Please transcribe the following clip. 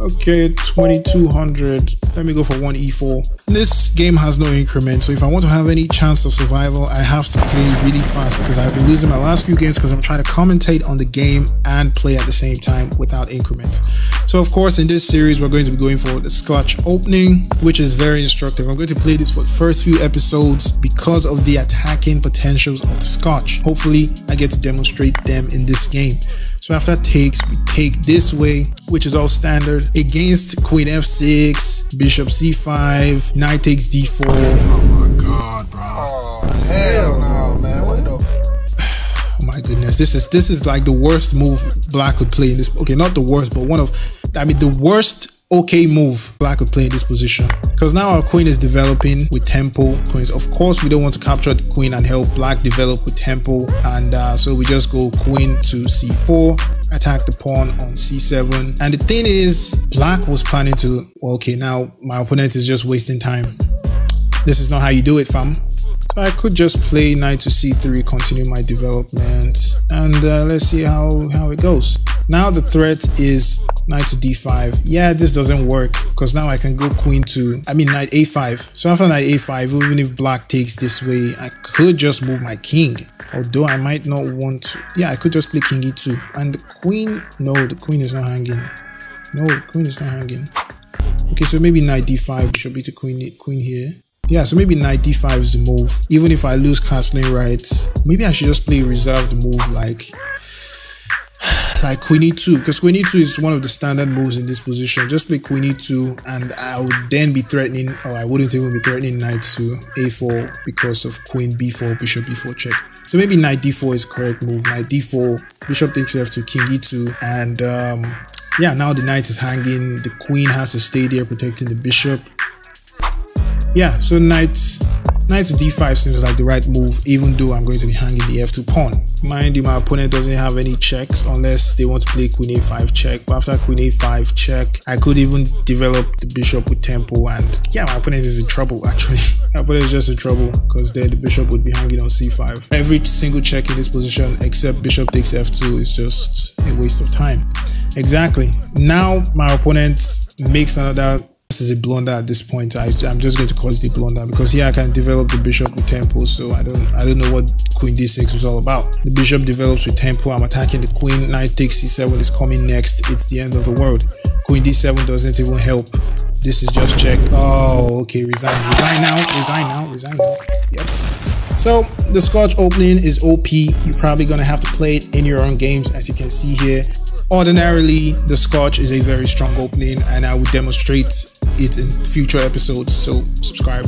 Okay, 2200. Let me go for 1 e4. This game has no increment, so if I want to have any chance of survival, I have to play really fast because I've been losing my last few games because I'm trying to commentate on the game and play at the same time without increment. So of course, in this series, we're going to be going for the Scotch Opening, which is very instructive. I'm going to play this for the first few episodes because of the attacking potentials of the Scotch. Hopefully, I get to demonstrate them in this game. So after takes, we take this way, which is all standard, against Queen f6, Bishop c5, Knight takes d4. Oh my god, bro. Oh, hell no, man. What the... Oh my goodness, this is like the worst move Black could play in this. Okay, not the worst, but the worst okay move Black could play in this position, because now our queen is developing with tempo. Queens, of course, we don't want to capture the queen and help Black develop with tempo, and so we just go queen to c4, attack the pawn on c7. And the thing is, Black was planning to, well, okay, now my opponent is just wasting time. This is not how you do it, fam. So I could just play knight to c3, continue my development, and let's see how it goes. Now the threat is knight to d5. Yeah, this doesn't work because now I can go knight a5. So after knight a5, even if Black takes this way, I could just move my king. Although I might not want to. Yeah, I could just play king e2. And the queen, no, the queen is not hanging. No, the queen is not hanging. Okay, so maybe knight d5 should be the queen here. Yeah, so maybe knight d5 is the move. Even if I lose castling rights, maybe I should just play reserved move like queen e2, because queen e2 is one of the standard moves in this position. Just play queen e2 and I would then be threatening, or I wouldn't even be threatening knight to a4 because of queen b4, bishop b4 check. So maybe knight d4 is the correct move. Knight d4, bishop takes f2, king e2, and yeah, now the knight is hanging. The queen has to stay there protecting the bishop. Yeah, so knight to d5 seems like the right move, even though I'm going to be hanging the f2 pawn. Mind you, my opponent doesn't have any checks unless they want to play queen a5 check. But after queen a5 check, I could even develop the bishop with tempo, and yeah, my opponent is in trouble actually. My opponent is just in trouble because then the bishop would be hanging on c5. Every single check in this position except bishop takes f2 is just a waste of time. Exactly. Now my opponent makes another. This is a blunder at this point. I'm just going to call it a blunder because here I can develop the bishop with tempo, so I don't know what queen d6 was all about. The bishop develops with tempo. I'm attacking the queen. Knight takes c7 is coming next. It's the end of the world. Queen d7 doesn't even help. This is just check. Oh, okay, resign now. Yep. So the Scotch Opening is OP. You're probably gonna have to play it in your own games, as you can see here. Ordinarily, the Scotch is a very strong opening, and I will demonstrate it in future episodes, so subscribe.